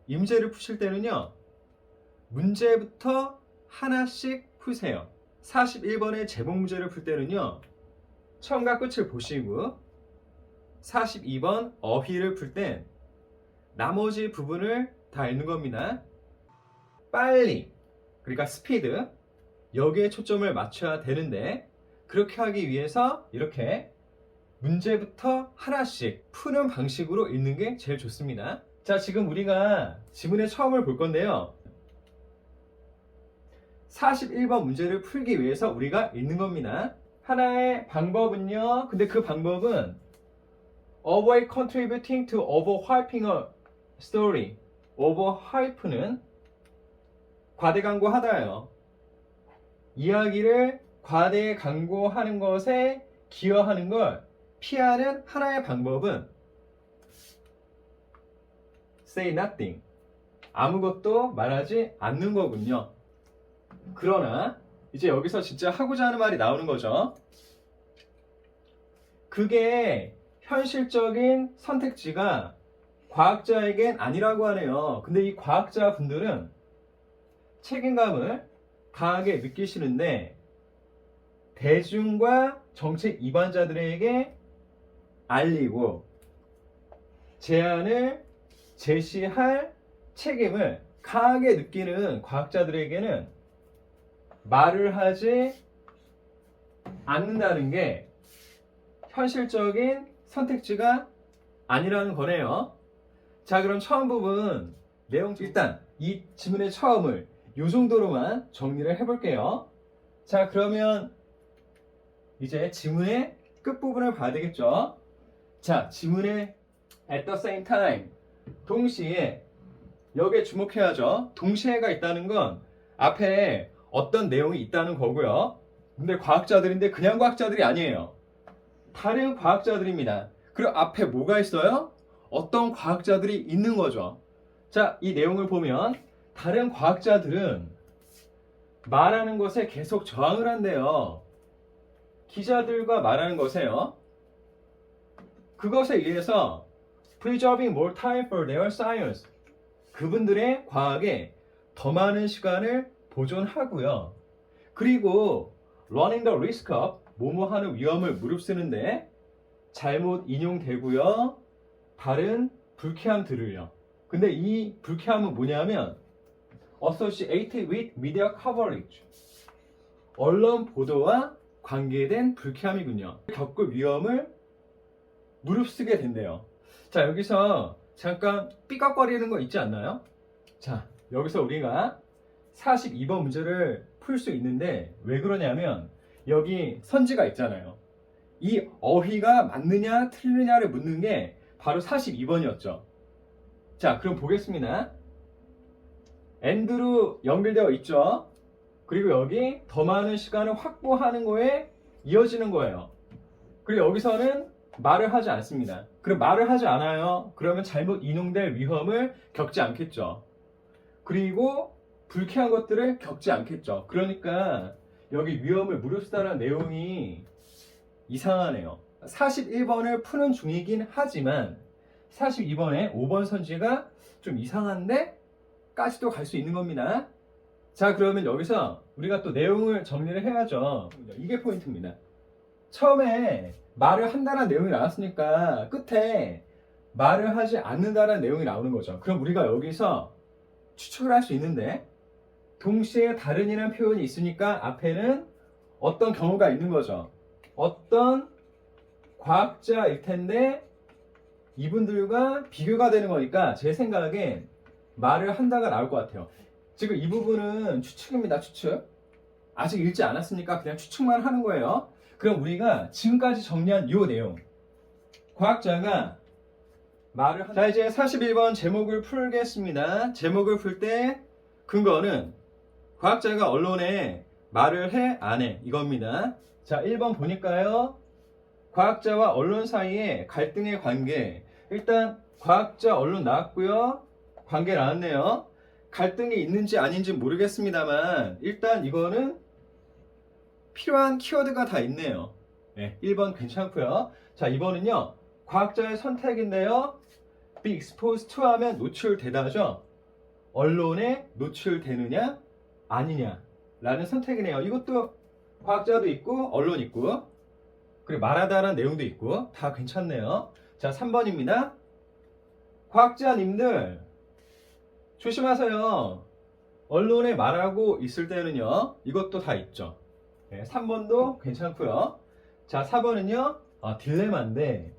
이 문제를 푸실 때는요, 문제부터 하나씩 푸세요. 41번의 제목 문제를 풀 때는요, 처음과 끝을 보시고 42번 어휘를 풀 땐 나머지 부분을 다 읽는 겁니다. 빨리, 그러니까 스피드, 여기에 초점을 맞춰야 되는데, 그렇게 하기 위해서 이렇게 문제부터 하나씩 푸는 방식으로 읽는 게 제일 좋습니다. 자, 지금 우리가 지문의 처음을 볼 건데요, 41번 문제를 풀기 위해서 우리가 읽는 겁니다. 하나의 방법은요, 근데 그 방법은 avoid contributing to overhyping a story. overhype는 과대광고하다예요. 이야기를 과대 광고하는 것에 기여하는 걸 피하는 하나의 방법은 say nothing. 아무것도 말하지 않는 거군요. 그러나 이제 여기서 진짜 하고자 하는 말이 나오는 거죠. 그게 현실적인 선택지가 과학자에겐 아니라고 하네요. 근데 이 과학자 분들은 책임감을 강하게 느끼시는데 대중과 정책 이반자들에게 알리고 제안을 제시할 책임을 강하게 느끼는 과학자들에게는 말을 하지 않는다는 게 현실적인 선택지가 아니라는 거네요. 자, 그럼 처음 부분 내용, 일단 이 지문의 처음을 이 정도로만 정리를 해볼게요. 자, 그러면 이제 지문의 끝부분을 봐야 되겠죠. 자, 지문의 at the same time, 동시에, 여기에 주목해야죠. 동시에가 있다는 건 앞에 어떤 내용이 있다는 거고요. 근데 과학자들인데 그냥 과학자들이 아니에요. 다른 과학자들입니다. 그리고 앞에 뭐가 있어요? 어떤 과학자들이 있는 거죠. 자, 이 내용을 보면 다른 과학자들은 말하는 것에 계속 저항을 한대요. 기자들과 말하는 것에요. 그것에 의해서 preserving more time for their science, 그분들의 과학에 더 많은 시간을 보존하고요. 그리고 running the risk of, 뭐뭐하는 위험을 무릅쓰는데 잘못 인용되고요. 다른 불쾌함들을요. 근데 이 불쾌함은 뭐냐면 associated with media coverage, 언론 보도와 관계된 불쾌함이군요. 겪을 위험을 무릅쓰게 된대요. 자, 여기서 잠깐 삐걱거리는 거 있지 않나요? 자, 여기서 우리가 42번 문제를 풀 수 있는데 왜 그러냐면 여기 선지가 있잖아요. 이 어휘가 맞느냐 틀리느냐를 묻는 게 바로 42번이었죠. 자, 그럼 보겠습니다. and로 연결되어 있죠. 그리고 여기 더 많은 시간을 확보하는 거에 이어지는 거예요. 그리고 여기서는 말을 하지 않습니다. 그럼 말을 하지 않아요. 그러면 잘못 인용될 위험을 겪지 않겠죠. 그리고 불쾌한 것들을 겪지 않겠죠. 그러니까 여기 위험을 무릅쓰다라는 내용이 이상하네요. 41번을 푸는 중이긴 하지만 42번에 5번 선지가 좀 이상한데 까지도 갈 수 있는 겁니다. 자, 그러면 여기서 우리가 또 내용을 정리를 해야죠. 이게 포인트입니다. 처음에 말을 한다는 내용이 나왔으니까 끝에 말을 하지 않는다는 내용이 나오는 거죠. 그럼 우리가 여기서 추측을 할 수 있는데 동시에 다른이라는 표현이 있으니까 앞에는 어떤 경우가 있는 거죠. 어떤 과학자일 텐데 이분들과 비교가 되는 거니까 제 생각엔 말을 한다가 나올 것 같아요. 지금 이 부분은 추측입니다. 추측. 아직 읽지 않았으니까 그냥 추측만 하는 거예요. 그럼 우리가 지금까지 정리한 이 내용, 과학자가 말을 자, 이제 41번 제목을 풀겠습니다. 제목을 풀 때 근거는 과학자가 언론에 말을 해, 안 해, 이겁니다. 자, 1번 보니까요, 과학자와 언론 사이의 갈등의 관계. 일단 과학자 언론 나왔고요, 관계 나왔네요. 갈등이 있는지 아닌지 모르겠습니다만 일단 이거는 필요한 키워드가 다 있네요. 네, 1번 괜찮고요. 자, 2번은요, 과학자의 선택인데요, be exposed to 하면 노출되다죠. 언론에 노출되느냐 아니냐라는 선택이네요. 이것도 과학자도 있고 언론 있고 그리고 말하다라는 내용도 있고 다 괜찮네요. 자, 3번입니다. 과학자님들 조심하세요. 언론에 말하고 있을 때는요. 이것도 다 있죠. 네, 3번도 괜찮고요. 자, 4번은요. 딜레마인데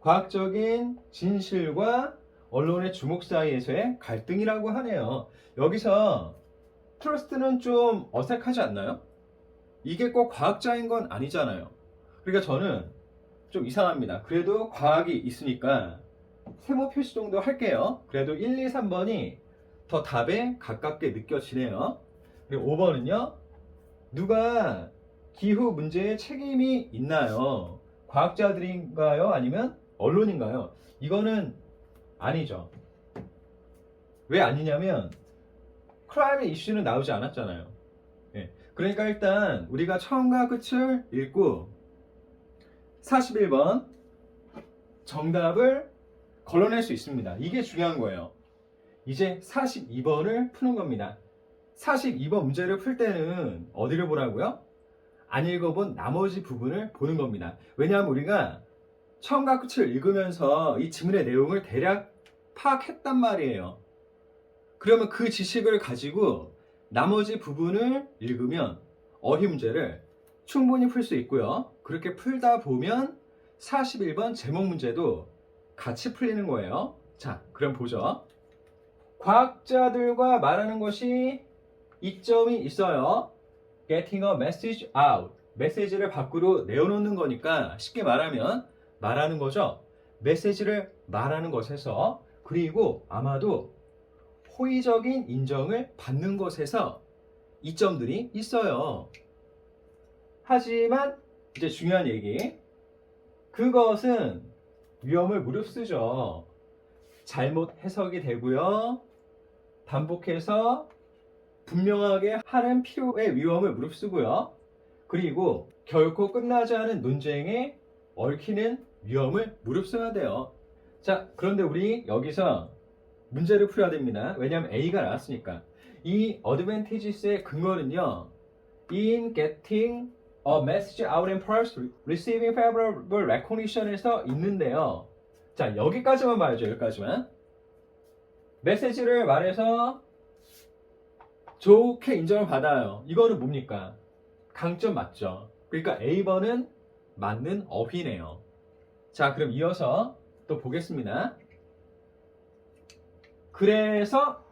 과학적인 진실과 언론의 주목 사이에서의 갈등이라고 하네요. 여기서 트러스트는 좀 어색하지 않나요? 이게 꼭 과학자인 건 아니잖아요. 그러니까 저는 좀 이상합니다. 그래도 과학이 있으니까 세모 표시 정도 할게요. 그래도 1, 2, 3번이 더 답에 가깝게 느껴지네요. 그리고 5번은요. 누가 기후 문제에 책임이 있나요? 과학자들인가요? 아니면 언론인가요? 이거는 아니죠. 왜 아니냐면 클라이밋 이슈는 나오지 않았잖아요. 예. 그러니까 일단 우리가 처음과 끝을 읽고 41번 정답을 걸러낼 수 있습니다. 이게 중요한 거예요. 이제 42번을 푸는 겁니다. 42번 문제를 풀 때는 어디를 보라고요? 안 읽어본 나머지 부분을 보는 겁니다. 왜냐하면 우리가 처음과 끝을 읽으면서 이 지문의 내용을 대략 파악했단 말이에요. 그러면 그 지식을 가지고 나머지 부분을 읽으면 어휘 문제를 충분히 풀 수 있고요. 그렇게 풀다 보면 41번 제목 문제도 같이 풀리는 거예요. 자, 그럼 보죠. 과학자들과 말하는 것이 이점이 있어요. Getting a message out. 메시지를 밖으로 내어놓는 거니까 쉽게 말하면 말하는 거죠. 메시지를 말하는 것에서 그리고 아마도 호의적인 인정을 받는 것에서 이점들이 있어요. 하지만 이제 중요한 얘기. 그것은 위험을 무릅쓰죠. 잘못 해석이 되고요. 반복해서 분명하게 하는 필요의 위험을 무릅쓰고요. 그리고 결코 끝나지 않은 논쟁에 얽히는 위험을 무릅쓰어야 돼요. 자, 그런데 우리 여기서 문제를 풀어야 됩니다. 왜냐하면 A가 나왔으니까. 이 advantages의 근거는요. In getting a message out and perhaps receiving favorable recognition에서 있는데요. 자, 여기까지만 봐야죠. 여기까지만. 메시지를 말해서 좋게 인정을 받아요. 이거는 뭡니까? 강점 맞죠? 그러니까 A번은 맞는 어휘네요. 자, 그럼 이어서 또 보겠습니다. 그래서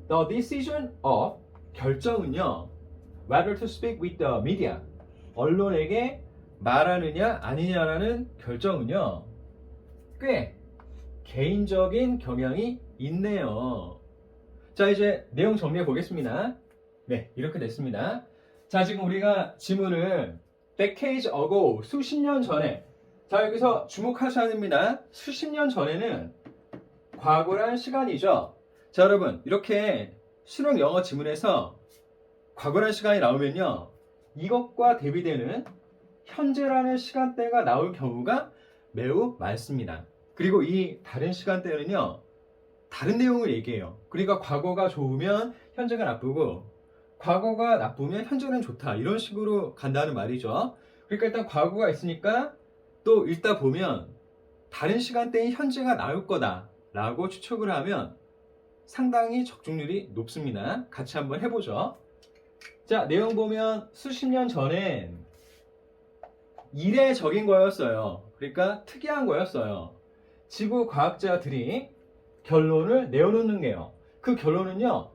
the decision of 결정은요. whether to speak with the media 언론에게 말하느냐 아니냐라는 결정은요. 꽤 개인적인 경향이 있네요. 자, 이제 내용 정리해 보겠습니다. 네, 이렇게 됐습니다. 자, 지금 우리가 지문을 decades ago 수십 년 전에 자, 여기서 주목하셔야 됩니다. 수십 년 전에는 과거란 시간이죠. 자, 여러분 이렇게 실용 영어 지문에서 과거란 시간이 나오면요. 이것과 대비되는 현재라는 시간대가 나올 경우가 매우 많습니다. 그리고 이 다른 시간대는요. 다른 내용을 얘기해요. 그러니까 과거가 좋으면 현재가 나쁘고 과거가 나쁘면 현재는 좋다. 이런 식으로 간다는 말이죠. 그러니까 일단 과거가 있으니까 또 읽다 보면 다른 시간대인 현재가 나올 거다 라고 추측을 하면 상당히 적중률이 높습니다. 같이 한번 해보죠. 자, 내용 보면 수십 년 전엔 이례적인 거였어요. 그러니까 특이한 거였어요. 지구 과학자들이 결론을 내어놓는 게요. 그 결론은요.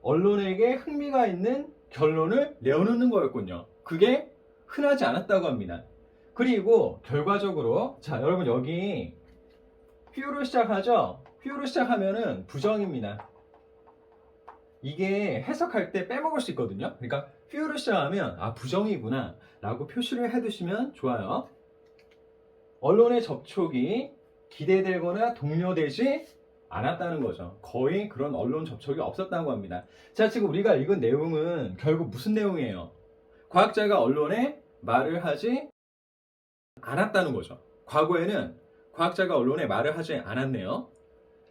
언론에게 흥미가 있는 결론을 내어놓는 거였군요. 그게 흔하지 않았다고 합니다. 그리고 결과적으로 자, 여러분 여기 휘유로 시작하죠? 휘유로 시작하면은 부정입니다. 이게 해석할 때 빼먹을 수 있거든요. 그러니까 휘유로 시작하면 아 부정이구나 라고 표시를 해두시면 좋아요. 언론의 접촉이 기대되거나 독려되지 않았다는 거죠. 거의 그런 언론 접촉이 없었다고 합니다. 자, 지금 우리가 읽은 내용은 결국 무슨 내용이에요? 과학자가 언론에 말을 하지 않았다는 거죠. 과거에는 과학자가 언론에 말을 하지 않았네요.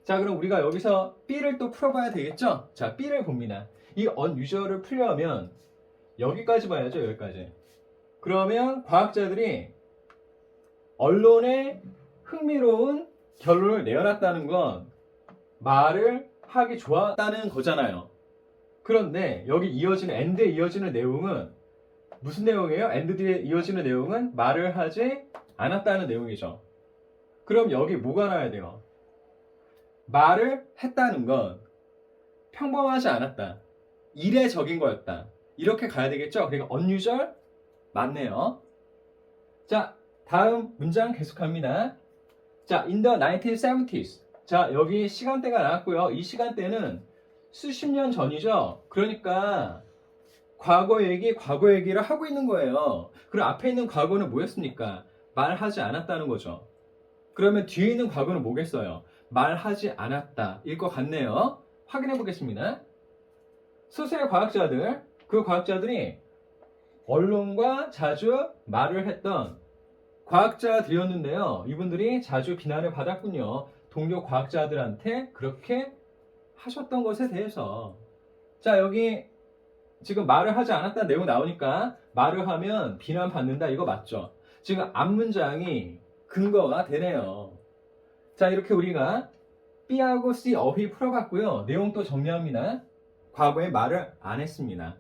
자, 그럼 우리가 여기서 B를 또 풀어봐야 되겠죠? 자, B를 봅니다. 이 unusual을 풀려면 여기까지 봐야죠, 여기까지. 그러면 과학자들이 언론에 흥미로운 결론을 내어놨다는 건 말을 하기 좋았다는 거잖아요. 그런데 여기 이어지는 end에 이어지는 내용은 무슨 내용이에요? end 뒤에 이어지는 내용은 말을 하지 않았다는 내용이죠. 그럼 여기 뭐가 나와야 돼요? 말을 했다는 건 평범하지 않았다. 이례적인 거였다. 이렇게 가야 되겠죠? 그러니까 unusual 맞네요. 자, 다음 문장 계속합니다. 자, in the 1970s. 자, 여기 시간대가 나왔고요. 이 시간대는 수십 년 전이죠. 그러니까 과거 얘기를 하고 있는 거예요. 그럼 앞에 있는 과거는 뭐였습니까? 말하지 않았다는 거죠. 그러면 뒤에 있는 과거는 뭐겠어요? 말하지 않았다. 일 것 같네요. 확인해 보겠습니다. 소수의 과학자들, 그 과학자들이 언론과 자주 말을 했던 과학자들이었는데요. 이분들이 자주 비난을 받았군요. 동료 과학자들한테 그렇게 하셨던 것에 대해서. 자, 여기 지금 말을 하지 않았다는 내용 나오니까 말을 하면 비난받는다. 이거 맞죠? 지금 앞문장이 근거가 되네요. 자, 이렇게 우리가 B하고 C 어휘 풀어봤고요. 내용 또 정리합니다. 과거에 말을 안 했습니다.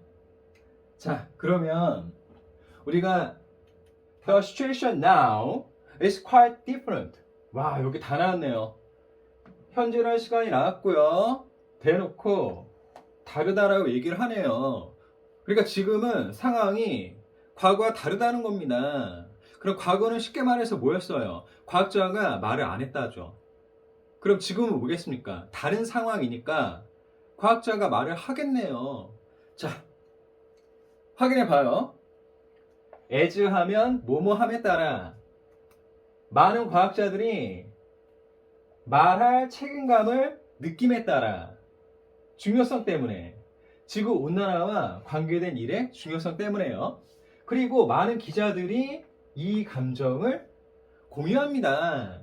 자, 그러면 우리가 The situation now is quite different. 와, 여기 다 나왔네요. 현재라는 시간이 나왔고요. 대놓고 다르다라고 얘기를 하네요. 그러니까 지금은 상황이 과거와 다르다는 겁니다. 그럼 과거는 쉽게 말해서 뭐였어요? 과학자가 말을 안 했다죠. 그럼 지금은 뭐겠습니까? 다른 상황이니까 과학자가 말을 하겠네요. 자, 확인해 봐요. as 하면 뭐뭐함에 따라 많은 과학자들이 말할 책임감을 느낌에 따라 중요성 때문에 지구온난화와 관계된 일의 중요성 때문에요. 그리고 많은 기자들이 이 감정을 공유합니다.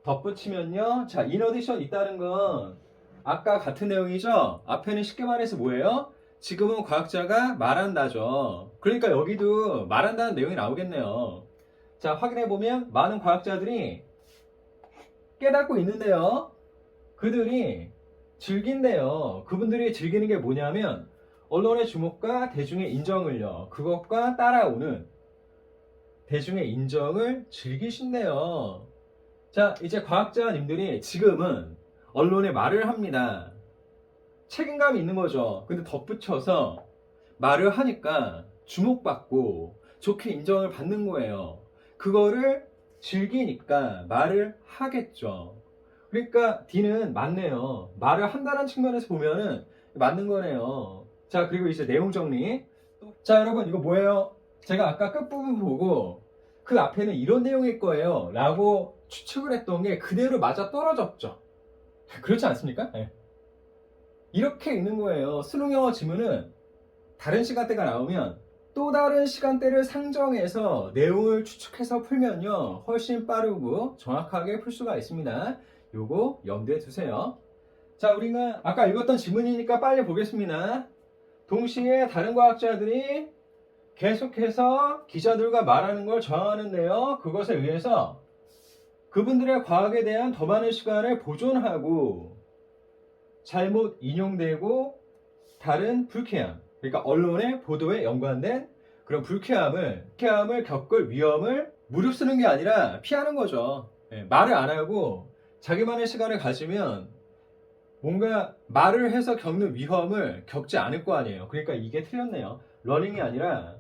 덧붙이면요. 자, in addition 있다는 건 아까 같은 내용이죠. 앞에는 쉽게 말해서 뭐예요? 지금은 과학자가 말한다죠. 그러니까 여기도 말한다는 내용이 나오겠네요. 자, 확인해보면 많은 과학자들이 깨닫고 있는데요. 그들이 즐긴대요. 그분들이 즐기는 게 뭐냐면 언론의 주목과 대중의 인정을요. 그것과 따라오는 대중의 인정을 즐기신대요. 자, 이제 과학자님들이 지금은 언론에 말을 합니다. 책임감이 있는 거죠. 근데 덧붙여서 말을 하니까 주목받고 좋게 인정을 받는 거예요. 그거를 즐기니까 말을 하겠죠. 그러니까 D는 맞네요. 말을 한다는 측면에서 보면은 맞는 거네요. 자, 그리고 이제 내용 정리. 자, 여러분 이거 뭐예요? 제가 아까 끝부분 보고 그 앞에는 이런 내용일 거예요 라고 추측을 했던 게 그대로 맞아 떨어졌죠. 그렇지 않습니까? 네. 이렇게 있는 거예요. 수능영어 지문은 다른 시간대가 나오면 또 다른 시간대를 상정해서 내용을 추측해서 풀면요 훨씬 빠르고 정확하게 풀 수가 있습니다. 요거 염두에 두세요. 자, 우리가 아까 읽었던 지문이니까 빨리 보겠습니다. 동시에 다른 과학자들이 계속해서 기자들과 말하는 걸 저항하는데요. 그것에 의해서 그분들의 과학에 대한 더 많은 시간을 보존하고 잘못 인용되고 다른 불쾌함, 그러니까 언론의 보도에 연관된 그런 불쾌함을 겪을 위험을 무릅쓰는 게 아니라 피하는 거죠. 네, 말을 안 하고 자기만의 시간을 가지면 뭔가 말을 해서 겪는 위험을 겪지 않을 거 아니에요. 그러니까 이게 틀렸네요. 러닝이 아니라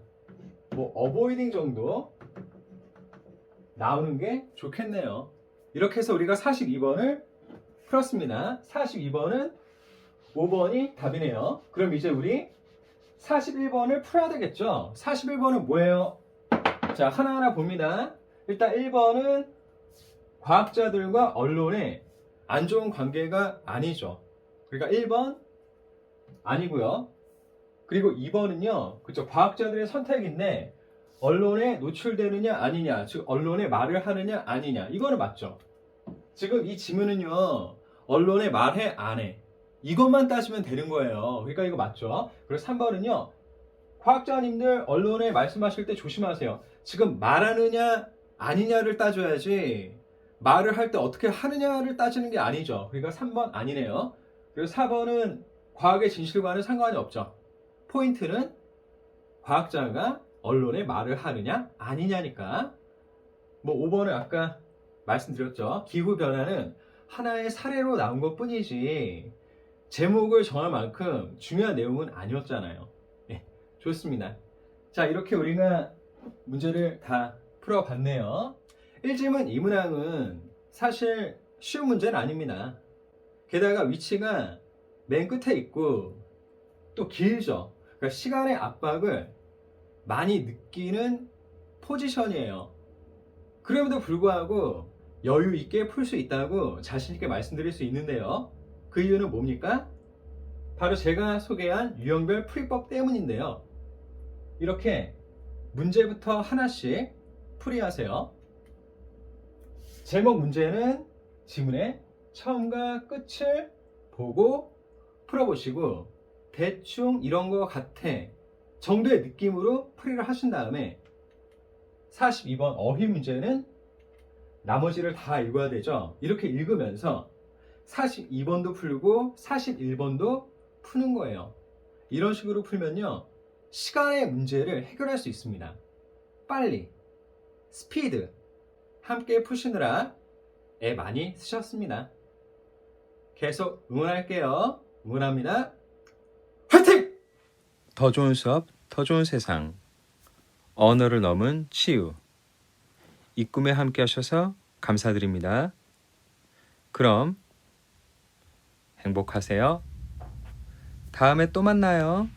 뭐 어보이딩 정도 나오는 게 좋겠네요. 이렇게 해서 우리가 42번을 풀었습니다. 42번은 5번이 답이네요. 그럼 이제 우리 41번을 풀어야 되겠죠. 41번은 뭐예요? 자, 하나하나 봅니다. 일단 1번은 과학자들과 언론의 안 좋은 관계가 아니죠. 그러니까 1번 아니고요. 그리고 2번은요. 그렇죠. 과학자들의 선택인데 언론에 노출되느냐 아니냐, 즉 언론에 말을 하느냐 아니냐, 이거는 맞죠. 지금 이 지문은요 언론에 말해 안 해? 이것만 따지면 되는 거예요. 그러니까 이거 맞죠? 그리고 3번은요. 과학자님들 언론에 말씀하실 때 조심하세요. 지금 말하느냐 아니냐를 따져야지 말을 할 때 어떻게 하느냐를 따지는 게 아니죠. 그러니까 3번 아니네요. 그리고 4번은 과학의 진실과는 상관이 없죠. 포인트는 과학자가 언론에 말을 하느냐 아니냐니까. 뭐 5번은 아까 말씀드렸죠. 기후변화는 하나의 사례로 나온 것 뿐이지 제목을 정할 만큼 중요한 내용은 아니었잖아요. 네, 좋습니다. 자, 이렇게 우리가 문제를 다 풀어봤네요. 1지문 2문항은 사실 쉬운 문제는 아닙니다. 게다가 위치가 맨 끝에 있고 또 길죠. 그러니까 시간의 압박을 많이 느끼는 포지션이에요. 그럼에도 불구하고 여유 있게 풀 수 있다고 자신 있게 말씀드릴 수 있는데요. 그 이유는 뭡니까? 바로 제가 소개한 유형별 풀이법 때문인데요. 이렇게 문제부터 하나씩 풀이하세요. 제목 문제는 지문의 처음과 끝을 보고 풀어보시고 대충 이런 거 같아 정도의 느낌으로 풀이를 하신 다음에 42번 어휘 문제는 나머지를 다 읽어야 되죠. 이렇게 읽으면서 42번도 풀고 41번도 푸는 거예요. 이런 식으로 풀면요. 시간의 문제를 해결할 수 있습니다. 빨리, 스피드 함께 푸시느라 애 많이 쓰셨습니다. 계속 응원할게요. 응원합니다. 화이팅! 더 좋은 수업, 더 좋은 세상. 언어를 넘은 치유. 이 꿈에 함께 하셔서 감사드립니다. 그럼 행복하세요. 다음에 또 만나요.